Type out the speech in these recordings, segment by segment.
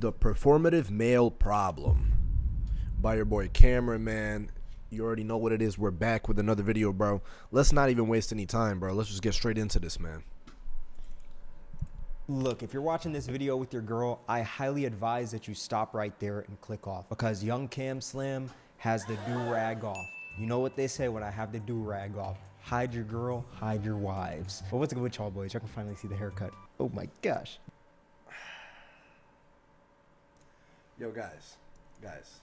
The Performative Male Problem by your boy Cameraman. You already know what it is. We're back with another video, bro. Let's not even waste any time, bro. Let's just get straight into this, man. Look, if you're watching this video with your girl, I highly advise that you stop right there and click off, because young Cam Slim has the do-rag off. You know what they say when I have the do-rag off: hide your girl, hide your wives. But what's good with y'all boys? I can finally see the haircut. Oh my gosh. Yo, guys, let's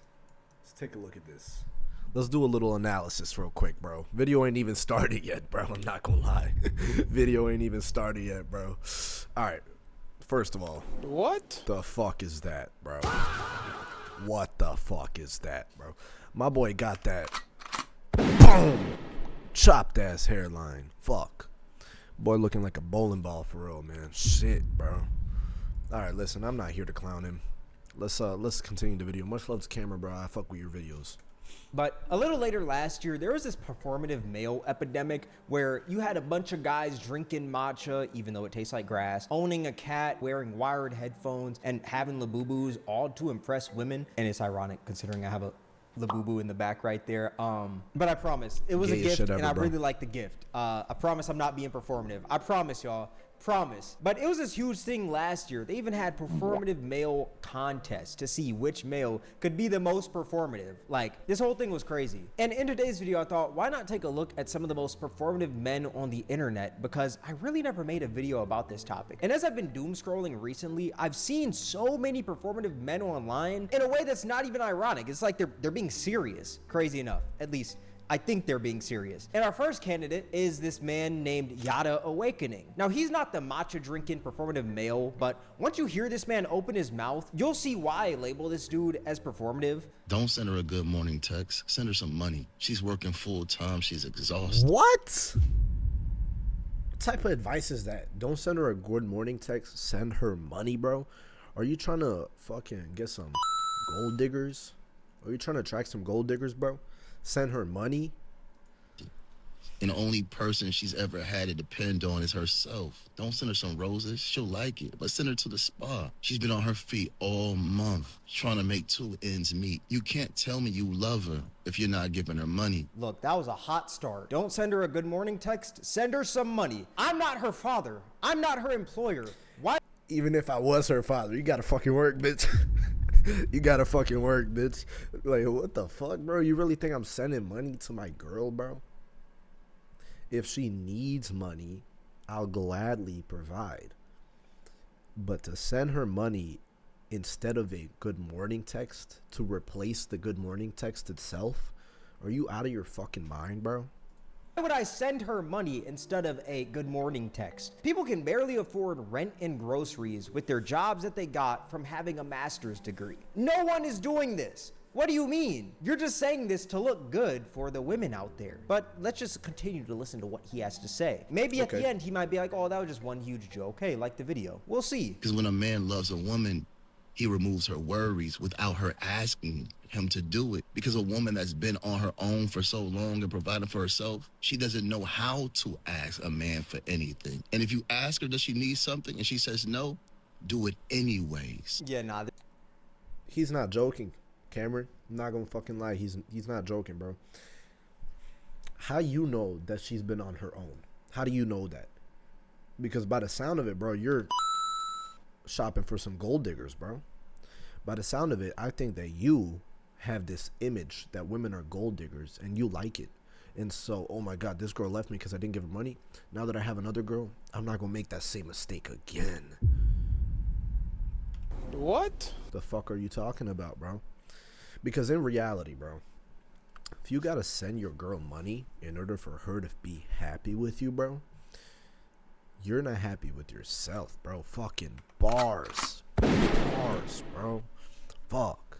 take a look at this. Let's do a little analysis real quick, bro. Video ain't even started yet, bro. I'm not gonna lie. Video ain't even started yet, bro. All right. First of all, What? the fuck is that, bro? What the fuck is that, bro? My boy got that boom, chopped ass hairline. Fuck. Boy looking like a bowling ball for real, man. Shit, bro. All right, listen, I'm not here to clown him. Let's continue the video. Much love to Camera, bro. I fuck with your videos. But a little later last year, there was this performative male epidemic where you had a bunch of guys drinking matcha, even though it tastes like grass, owning a cat, wearing wired headphones, and having labubus, all to impress women. And it's ironic considering I have a labubu in the back right there. But I promise, it was a gift, and I really like the gift. I promise I'm not being performative. I promise, y'all. Promise. But it was this huge thing last year. They even had performative male contests to see which male could be the most performative. Like, this whole thing was crazy. And in today's video, I thought, why not take a look at some of the most performative men on the internet? Because I really never made a video about this topic. And as I've been doom scrolling recently, I've seen so many performative men online in a way that's not even ironic. It's like they're being serious. Crazy enough, at least I think they're being serious. And our first candidate is this man named Yada Awakening. Now, he's not the matcha drinking performative male, but once you hear this man open his mouth, you'll see why I label this dude as performative. Don't send her a good morning text. Send her some money. She's working full time. She's exhausted. What type of advice is that? Don't send her a good morning text. Send her money, bro. Are you trying to fucking get some gold diggers? Are you trying to attract some gold diggers, bro? Send her money. And the only person she's ever had to depend on is herself. Don't send her some roses. She'll like it, but send her to the spa. She's been on her feet all month trying to make two ends meet. You can't tell me you love her if you're not giving her money. Look, that was a hot start. Don't send her a good morning text. Send her some money. I'm not her father. I'm not her employer. Why? Even if I was her father, you gotta fucking work, bitch. You gotta fucking work, bitch. Like, what the fuck, bro? You really think I'm sending money to my girl, bro? If she needs money, I'll gladly provide. But to send her money instead of a good morning text, to replace the good morning text itself, are you out of your fucking mind, bro? Why would I send her money instead of a good morning text? People can barely afford rent and groceries with their jobs that they got from having a master's degree. No one is doing this. What do you mean? You're just saying this to look good for the women out there. But let's just continue to listen to what he has to say. Maybe at the end he might be like, oh, that was just one huge joke. Hey, like the video. We'll see. Because when a man loves a woman, he removes her worries without her asking him to do it. Because a woman that's been on her own for so long and providing for herself, she doesn't know how to ask a man for anything. And if you ask her, does she need something, and she says no, do it anyways. Yeah, nah. He's not joking, Cameron. I'm not gonna fucking lie. He's not joking, bro. How you know that she's been on her own? How do you know that? Because by the sound of it, bro, you're shopping for some gold diggers, bro. By the sound of it, I think that you have this image that women are gold diggers and you like it. And so, oh my God, this girl left me because I didn't give her money. Now that I have another girl, I'm not gonna make that same mistake again. What? The fuck are you talking about, bro? Because in reality, bro, if you gotta send your girl money in order for her to be happy with you, bro, you're not happy with yourself, bro. Fucking bars. Bars, bro. Fuck.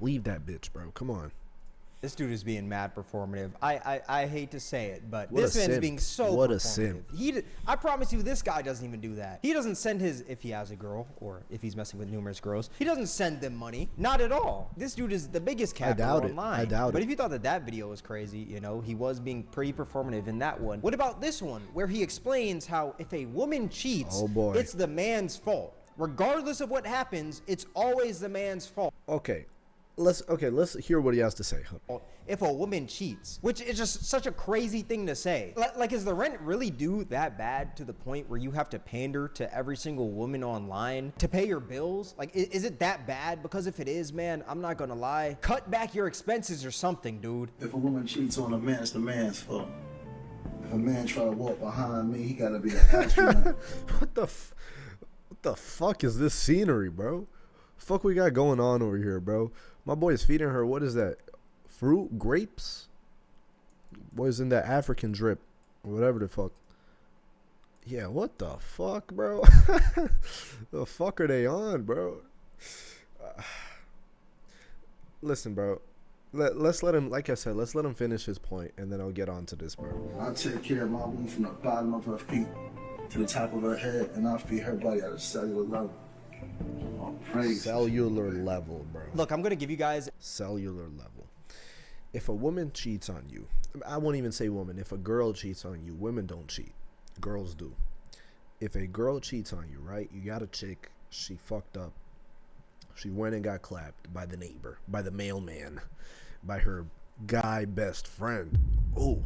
Leave that bitch, bro. Come on. This dude is being mad performative. I hate to say it, but What this a man's simp. being so What a performative. simp. I promise you, this guy doesn't even do that. He doesn't send his, if he has a girl or if he's messing with numerous girls, he doesn't send them money. Not at all. This dude is the biggest capper online. I doubt it. But if you thought that video was crazy, you know, he was being pretty performative in that one. What about this one, where he explains how if a woman cheats, Oh boy. it's the man's fault? Regardless of what happens, it's always the man's fault. Okay, let's hear what he has to say. If a woman cheats, which is just such a crazy thing to say. Like, is the rent really due that bad to the point where you have to pander to every single woman online to pay your bills? Like, is it that bad? Because if it is, man, I'm not gonna lie, cut back your expenses or something, dude. If a woman cheats on a man, it's the man's fault. If a man try to walk behind me, he gotta be an astronaut. What the fuck is this scenery, bro? Fuck we got going on over here, bro? My boy is feeding her, what is that? Fruit? Grapes? Boy's in that African drip. Whatever the fuck. Yeah, what the fuck, bro? The fuck are they on, bro? Listen, bro. Let's let him, like I said, let's let him finish his point, and then I'll get on to this, bro. I'll take care of my woman from the bottom of her feet to the top of her head, and I'll feed her body at a cellular level. Oh, praise. Cellular level, bro. Look, I'm gonna give you guys Cellular level. If a woman cheats on you, I won't even say woman. If a girl cheats on you, women don't cheat. Girls do. If a girl cheats on you, right? You got a chick, she fucked up. She went and got clapped by the neighbor, by the mailman, by her guy best friend. Oh.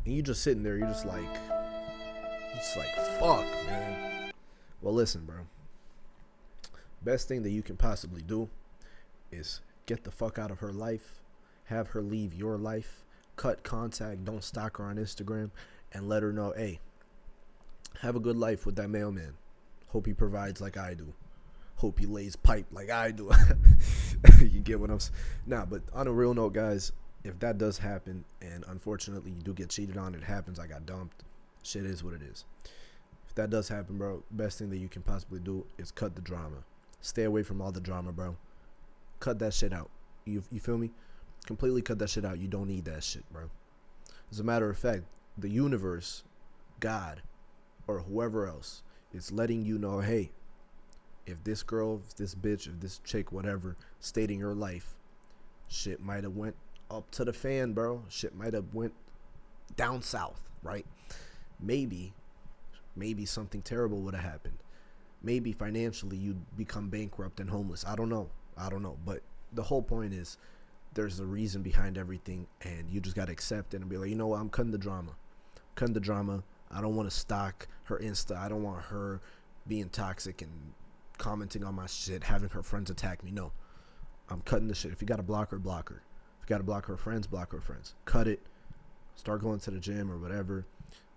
And you just sitting there, you're just like, fuck, man. Well, listen, bro. Best thing that you can possibly do is get the fuck out of her life, have her leave your life, cut contact, don't stalk her on Instagram, and let her know, hey, have a good life with that mailman. Hope he provides like I do. Hope he lays pipe like I do. You get what I'm saying? Nah, but on a real note, guys, if that does happen, and unfortunately you do get cheated on, it happens, I got dumped, shit is what it is. If that does happen, bro, best thing that you can possibly do is cut the drama. Stay away from all the drama, bro. Cut that shit out. You feel me? Completely cut that shit out. You don't need that shit, bro. As a matter of fact, the universe, God, or whoever else is letting you know, hey, if this girl, if this bitch, if this chick, whatever, stayed in your life, shit might have went up to the fan, bro. Shit might have went down south, right? Maybe something terrible would have happened. Maybe financially you'd become bankrupt and homeless. I don't know. But the whole point is there's a reason behind everything, and you just got to accept it and be like, you know what, I'm cutting the drama. I don't want to stalk her Insta. I don't want her being toxic and commenting on my shit, having her friends attack me. No, I'm cutting the shit. If you got to block her, block her. If you got to block her friends, block her friends. Cut it. Start going to the gym or whatever.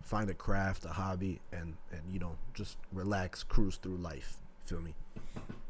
Find a craft, a hobby, and you know, just relax, cruise through life. Feel me?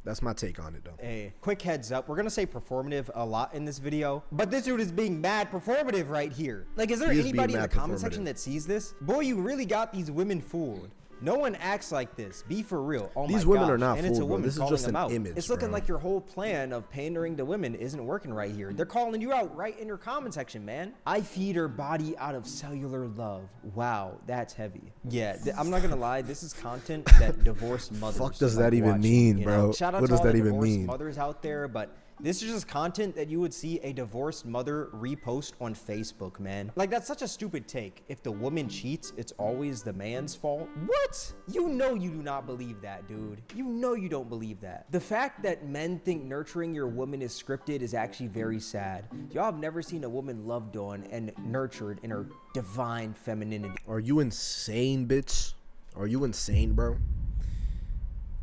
That's my take on it, though. Hey, quick heads up. We're going to say performative a lot in this video, but this dude is being mad performative right here. Like, is there anybody in the comment section that sees this? Boy, you really got these women fooled. No one acts like this. Be for real. Oh my These women gosh. are not and fooled, it's a bro. woman This is calling just them an out. image, It's looking bro. like your whole plan of pandering to women isn't working right here. They're calling you out right in your comment section, man. I feed her body out of cellular love. Wow, that's heavy. Yeah, I'm not gonna lie. This is content that divorced mothers. Fuck does like that even watching, mean, you bro? know? Shout out What to does all that the even divorced mean? mothers out there, but this is just content that you would see a divorced mother repost on Facebook, man. Like, that's such a stupid take. If the woman cheats, it's always the man's fault. What? You know you do not believe that, dude. You know you don't believe that. The fact that men think nurturing your woman is scripted is actually very sad. Y'all have never seen a woman loved on and nurtured in her divine femininity. Are you insane, bitch? Are you insane, bro?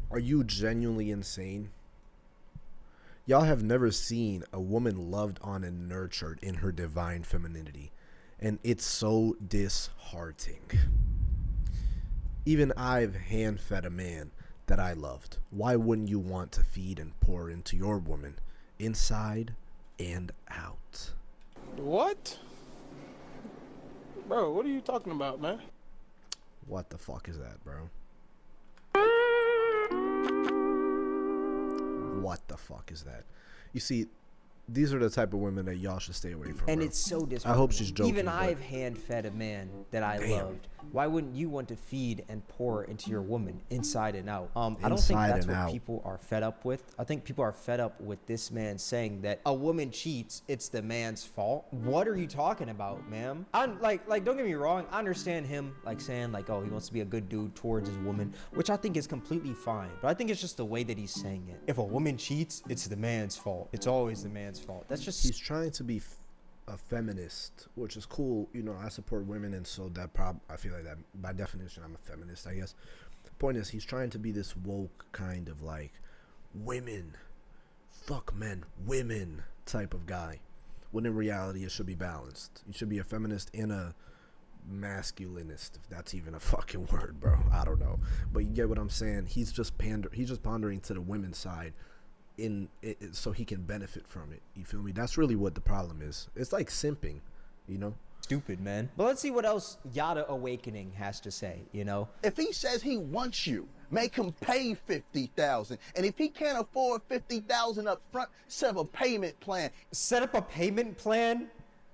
Are you genuinely insane? Y'all have never seen a woman loved on and nurtured in her divine femininity. And it's so disheartening. Even I've hand-fed a man that I loved. Why wouldn't you want to feed and pour into your woman, inside and out? What? Bro, what are you talking about, man? What the fuck is that, bro? What the fuck is that? You see, these are the type of women that y'all should stay away from. And bro. it's so disrespectful. I hope she's joking. Even but I've hand-fed a man that I loved. Why wouldn't you want to feed and pour into your woman inside and out? I don't think Inside that's and what out. people are fed up with. I think people are fed up with this man saying that a woman cheats, it's the man's fault. What are you talking about, ma'am? I'm like don't get me wrong. I understand him like saying like, oh, he wants to be a good dude towards his woman, which I think is completely fine. But I think it's just the way that he's saying it. If a woman cheats, it's the man's fault. It's always the man's fault. That's just he's trying to be a feminist, which is cool. You know, I support women, and so that I feel like that by definition I'm a feminist, I guess. Point is, he's trying to be this woke kind of like women, fuck men, women type of guy. When in reality, it should be balanced. You should be a feminist and a masculinist, if that's even a fucking word, bro. I don't know, but you get what I'm saying. He's just pandering to the women's side in it so he can benefit from it. You feel me? That's really what the problem is. It's like simping, you know? stupid, man. But let's see what else Yada Awakening has to say, you know? If he says he wants you, make him pay $50,000. And if he can't afford $50,000 up front, set up a payment plan. Set up a payment plan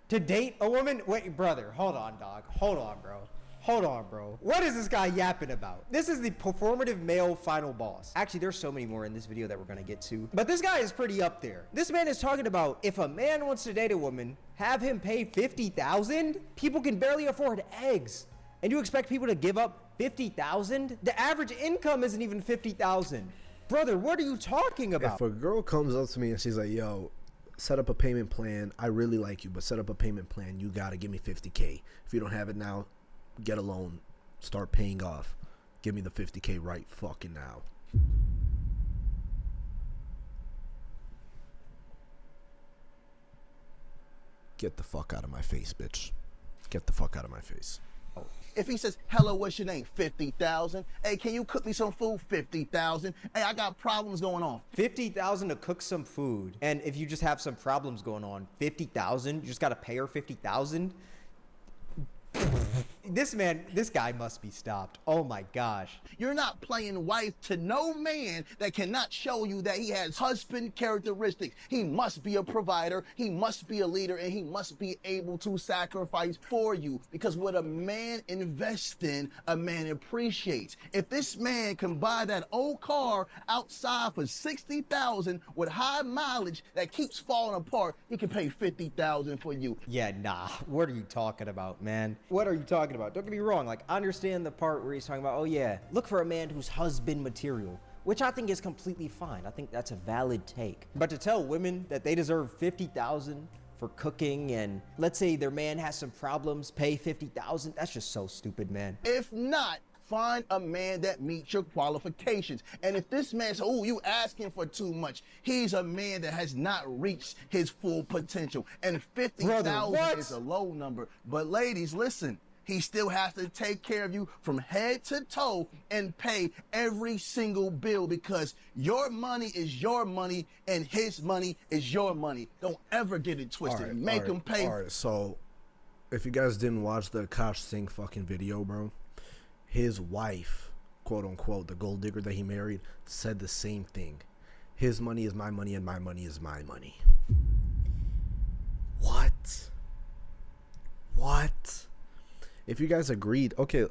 to date a woman? Wait, brother, hold on, dog. Hold on, bro. Hold on, bro. What is this guy yapping about? This is the performative male final boss. Actually, there's so many more in this video that we're gonna get to. But this guy is pretty up there. This man is talking about if a man wants to date a woman, have him pay $50,000? People can barely afford eggs. And you expect people to give up $50,000? The average income isn't even $50,000. Brother, what are you talking about? If a girl comes up to me and she's like, yo, set up a payment plan. I really like you, but set up a payment plan. You gotta give me $50K. If you don't have it now, get a loan, start paying off. Give me the $50K right fucking now. Get the fuck out of my face, bitch. Get the fuck out of my face. If he says, hello, what's your name? 50,000. Hey, can you cook me some food? 50,000. Hey, I got problems going on. 50,000 to cook some food. And if you just have some problems going on, 50,000, you just got to pay her 50,000. This guy must be stopped. Oh my gosh. You're not playing wife to no man that cannot show you that he has husband characteristics. He must be a provider, he must be a leader, and he must be able to sacrifice for you. Because what a man invests in, a man appreciates. If this man can buy that old car outside for $60,000 with high mileage that keeps falling apart, he can pay $50,000 for you. Yeah, nah. What are you talking about, man? What are you talking about? Don't get me wrong. Like, I understand the part where he's talking about, oh yeah, look for a man who's husband material, which I think is completely fine. I think that's a valid take. But to tell women that they deserve $50,000 for cooking, and let's say their man has some problems, pay $50,000, that's just so stupid, man. If not, find a man that meets your qualifications. And if this man says, oh, you asking for too much, he's a man that has not reached his full potential. And 50,000 is a low number. But ladies, listen, he still has to take care of you from head to toe and pay every single bill, because your money is your money and his money is your money. Don't ever get it twisted. Make him pay. All right, so if you guys didn't watch the Akash Singh fucking video, bro, his wife, quote unquote, the gold digger that he married, said the same thing. His money is my money and my money is my money. What? What? If you guys agreed, okay,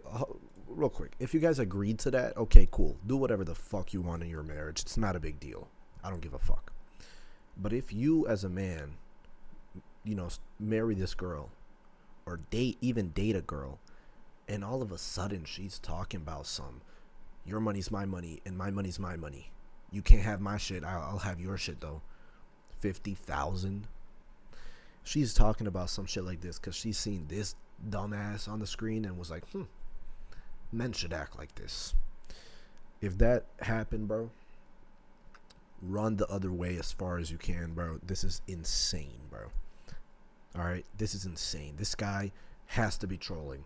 real quick. If you guys agreed to that, okay, cool. Do whatever the fuck you want in your marriage. It's not a big deal. I don't give a fuck. But if you as a man, you know, marry this girl or even date a girl, and all of a sudden she's talking about your money's my money and my money's my money. You can't have my shit. I'll have your shit though. 50,000. She's talking about some shit like this because she's seen this dumbass on the screen and was like, men should act like this. If that happened, bro, run the other way as far as you can, bro. This is insane, bro. All right, this is insane. This guy has to be trolling.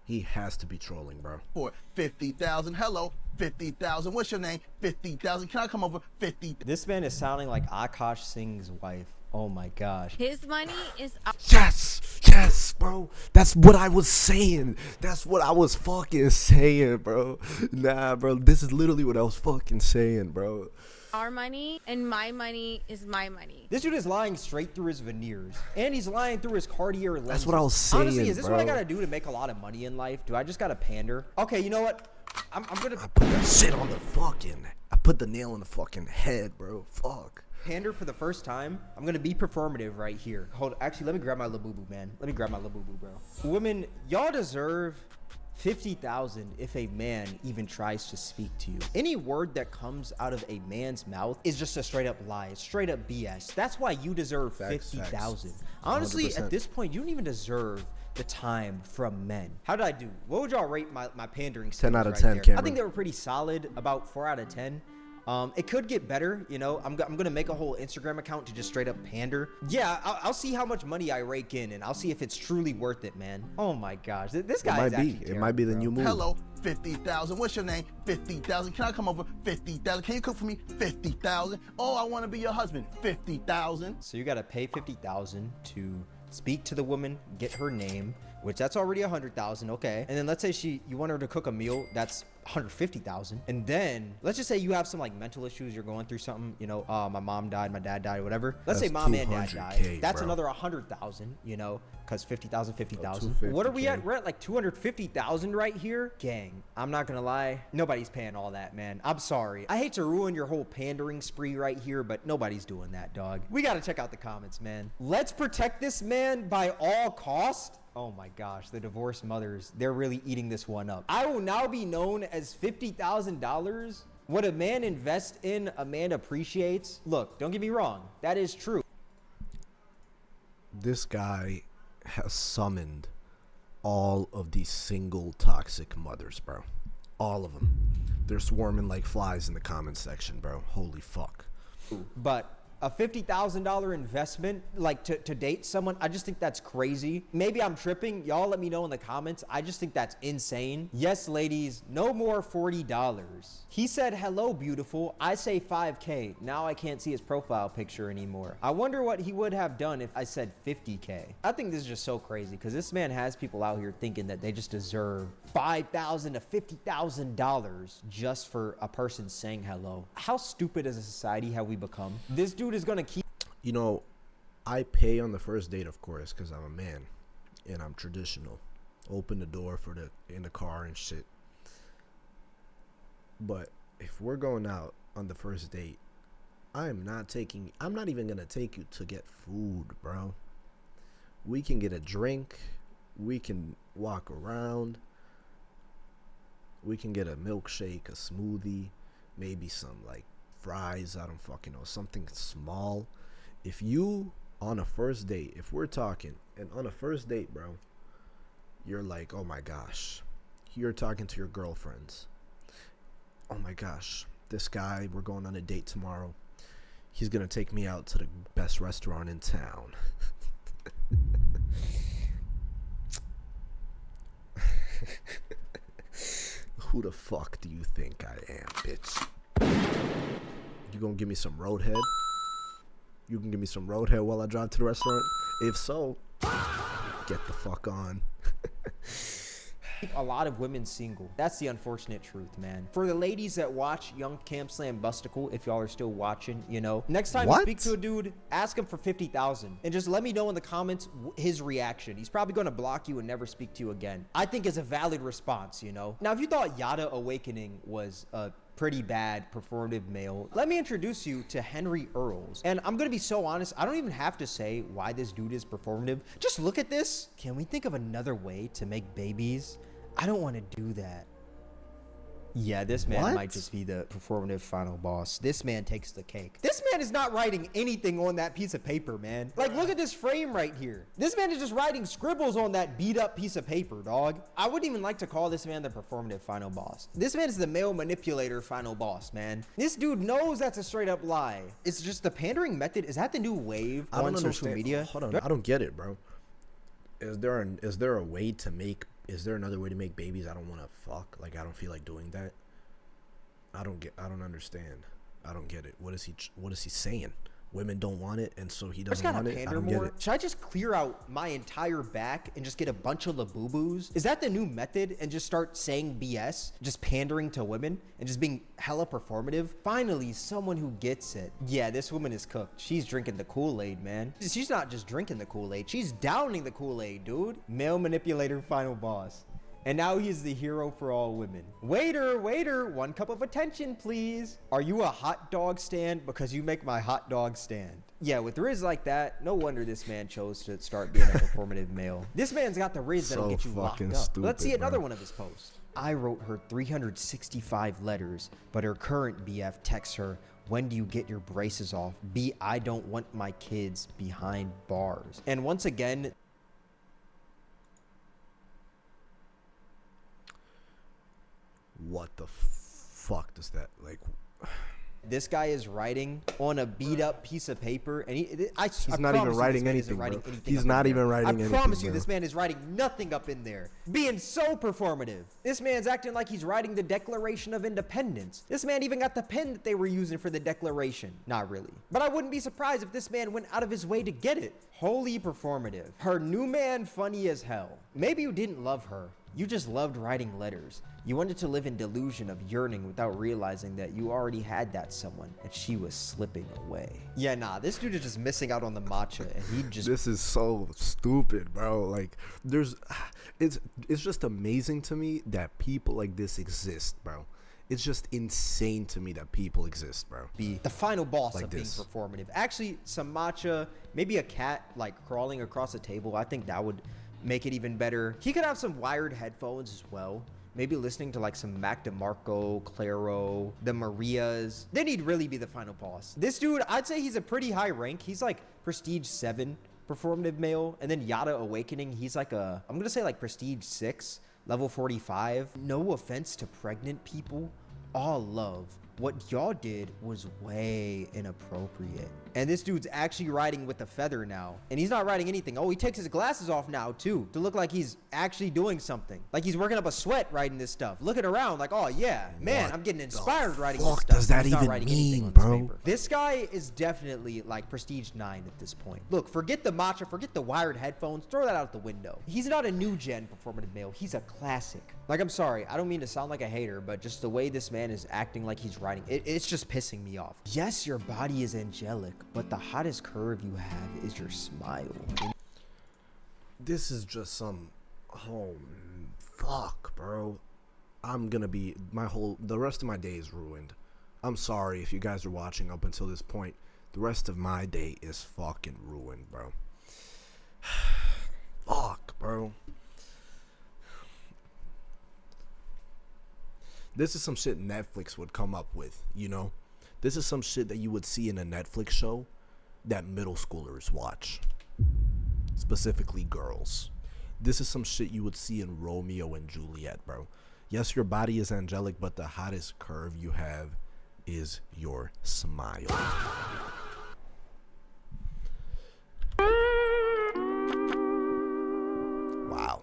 He has to be trolling, bro. For 50,000. Hello, 50,000. What's your name? 50,000. Can I come over? 50. This man is sounding like Akash Singh's wife. Oh my gosh. His money is Yes, bro. That's what I was saying. That's what I was fucking saying, bro. Nah, bro. This is literally what I was fucking saying, bro. our money, and my money is my money. This dude is lying straight through his veneers, and he's lying through his Cartier lenses. That's what I was saying, Honestly, is this bro. what I gotta do to make a lot of money in life? Do I just gotta pander? Okay, you know what? I'm gonna I put that shit on the fucking. I put the nail in the fucking head, bro. Fuck. pander for the first time. I'm gonna be performative right here. Actually, let me grab my Labubu, man. Let me grab my Labubu, bro. Women, y'all deserve 50,000 if a man even tries to speak to you. Any word that comes out of a man's mouth is just a straight up lie. It's straight up BS. That's why you deserve 50,000. Honestly, 100%. at this point, you don't even deserve the time from men. How did I do? What would y'all rate my pandering skills 10 out of right 10, there? I Cameron. think they were pretty solid, about 4 out of 10. It could get better, you know. I'm gonna make a whole Instagram account to just straight up pander. Yeah, I'll see how much money I rake in, and I'll see if it's truly worth it, man. Oh my gosh, this guy is actually It might be the new move. Hello, 50,000. What's your name? 50,000. Can I come over? 50,000. Can you cook for me? 50,000. Oh, I want to be your husband. 50,000. So you gotta pay 50,000 to speak to the woman, get her name, which that's already 100,000, okay. And then let's say you want her to cook a meal, that's 150,000. And then let's just say you have some like mental issues, you're going through something, you know, my mom died, my dad died, whatever. Let's say That's mom and dad 200K, died. That's bro. another 100,000, you know, because 50,000, 50,000. 250K. What are we at? We're at like 250,000 right here. Gang, I'm not gonna lie, nobody's paying all that, man. I'm sorry. I hate to ruin your whole pandering spree right here, but nobody's doing that, dog. We gotta check out the comments, man. Let's protect this man by all cost. Oh my gosh, the divorced mothers, they're really eating this one up. I will now be known as $50,000. What a man invests in, a man appreciates. Look, don't get me wrong, that is true. This guy has summoned all of these single toxic mothers, bro. All of them. They're swarming like flies in the comment section, bro. Holy fuck. But a $50,000 investment, like to date someone, I just think that's crazy. Maybe I'm tripping. Y'all let me know in the comments. I just think that's insane. Yes, ladies, no more $40. He said, hello, beautiful. I say 5K. Now I can't see his profile picture anymore. I wonder what he would have done if I said 50K. I think this is just so crazy because this man has people out here thinking that they just deserve $5,000 to $50,000 just for a person saying hello. How stupid as a society have we become? This dude is gonna keep. You know, I pay on the first date, of course, because I'm a man and I'm traditional. Open the door in the car and shit. But if we're going out on the first date, I'm not even gonna take you to get food, bro. We can get a drink, we can walk around, we can get a milkshake, a smoothie, maybe some like fries, I don't fucking know, something small. If you on a first date, if we're talking and on a first date, bro, you're like, oh my gosh, you're talking to your girlfriends, oh my gosh, this guy, we're going on a date tomorrow, he's gonna take me out to the best restaurant in town. Who the fuck do you think I am, bitch? You gonna give me some roadhead? You can give me some roadhead while I drive to the restaurant? If so, get the fuck on. a lot of women single. That's the unfortunate truth, man. For the ladies that watch Young Cam Slam Busticle, if y'all are still watching, you know, next time you speak to a dude, ask him for 50,000 and just let me know in the comments his reaction. He's probably going to block you and never speak to you again. I think it's a valid response, you know. Now, if you thought Yada Awakening was a pretty bad performative male, let me introduce you to Henry Earls. And I'm gonna be so honest, I don't even have to say why this dude is performative. Just look at this. Can we think of another way to make babies? I don't want to do that. Yeah, this man might just be the performative final boss. This man takes the cake. This man is not writing anything on that piece of paper, man. Like, look at this frame right here. This man is just writing scribbles on that beat up piece of paper, dog. I wouldn't even like to call this man the performative final boss. This man is the male manipulator final boss, man. This dude knows that's a straight up lie. It's just the pandering method. Is that the new wave on social media? Hold on, I don't get it, bro. Is there a way to make? Is there another way to make babies? I don't want to fuck. Like, I don't feel like doing that. I don't understand. I don't get it. What is he saying? women don't want it, and so he I just doesn't gotta want it. I pander don't get more. it. Should I just clear out my entire back and just get a bunch of labubus? Is that the new method? And just start saying BS, just pandering to women and just being hella performative? Finally, someone who gets it. Yeah, this woman is cooked. She's drinking the Kool-Aid, man. She's not just drinking the Kool-Aid. She's downing the Kool-Aid, dude. Male manipulator final boss. And now he is the hero for all women. Waiter, waiter, 1 cup of attention, please. Are you a hot dog stand? Because you make my hot dog stand. Yeah, with Riz like that, no wonder this man chose to start being a performative male. This man's got the Riz that'll So get you locked fucking up. stupid, Let's see another bro. one of his posts. I wrote her 365 letters, but her current BF texts her, when do you get your braces off? B, I don't want my kids behind bars. And once again, What the fuck does that, like, this guy is writing on a beat up piece of paper, and He's I not promise even you writing this man isn't anything, writing bro. anything He's up in not there. even writing anything, I promise you bro. this man is writing nothing up in there. Being so performative. This man's acting like he's writing the Declaration of Independence. This man even got the pen that they were using for the Declaration. Not really. But I wouldn't be surprised if this man went out of his way to get it. Wholly performative. Her new man funny as hell. Maybe you didn't love her. You just loved writing letters. You wanted to live in delusion of yearning without realizing that you already had that someone and she was slipping away. Yeah, nah, this dude is just missing out on the matcha and he just... This is so stupid, bro. Like, it's just amazing to me that people like this exist, bro. It's just insane to me that people exist, bro. Be the final boss Like of this. being performative. Actually, some matcha, maybe a cat like crawling across a table. I think that would make it even better. He could have some wired headphones as well. Maybe listening to like some Mac DeMarco, Claro, the Marias. Then he'd really be the final boss. This dude, I'd say he's a pretty high rank. He's like Prestige 7 performative male. And then Yada Awakening, he's like I'm gonna say like Prestige 6, level 45. No offense to pregnant people. All love. What y'all did was way inappropriate. And this dude's actually riding with a feather now. And he's not riding anything. Oh, he takes his glasses off now, too, to look like he's actually doing something. Like he's working up a sweat riding this stuff. Looking around like, oh, yeah, man, What I'm getting the inspired riding this fuck stuff. does that He's not even writing anything mean, on this bro? paper. This guy is definitely like Prestige 9 at this point. Look, forget the matcha, forget the wired headphones, throw that out the window. He's not a new gen performative male. He's a classic. Like, I'm sorry, I don't mean to sound like a hater, but just the way this man is acting like he's writing, it's just pissing me off. Yes, your body is angelic, but the hottest curve you have is your smile. This is just some, oh, fuck, bro. I'm gonna be, the rest of my day is ruined. I'm sorry if you guys are watching up until this point. The rest of my day is fucking ruined, bro. Fuck, bro. This is some shit Netflix would come up with, you know? This is some shit that you would see in a Netflix show that middle schoolers watch. Specifically girls. This is some shit you would see in Romeo and Juliet, bro. Yes, your body is angelic, but the hottest curve you have is your smile. Wow.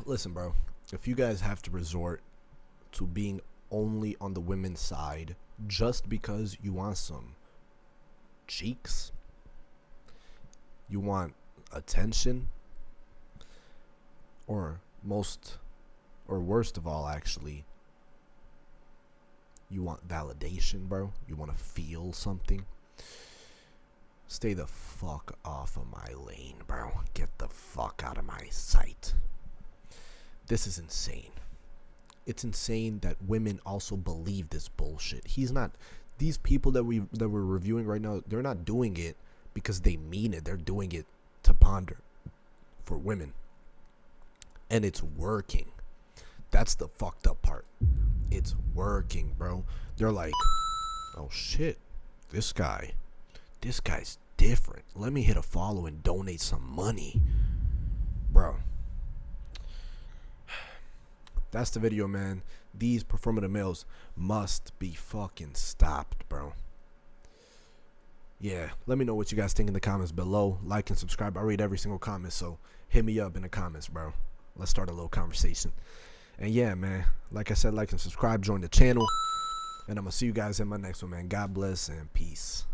Listen, bro. If you guys have to resort to being only on the women's side just because you want some cheeks, you want attention, or worst of all, actually, you want validation, bro, you want to feel something, stay the fuck off of my lane, bro. Get the fuck out of my sight. This is insane. It's insane that women also believe this bullshit. These people that we're reviewing right now, they're not doing it because they mean it. They're doing it to ponder for women. And it's working. That's the fucked up part. It's working, bro. They're like, oh shit, this guy's different. Let me hit a follow and donate some money. Bro. That's the video, man. These performative males must be fucking stopped, bro. Yeah, let me know what you guys think in the comments below. Like and subscribe. I read every single comment, so hit me up in the comments, bro. Let's start a little conversation. And yeah, man, like I said, like and subscribe, join the channel. And I'm going to see you guys in my next one, man. God bless and peace.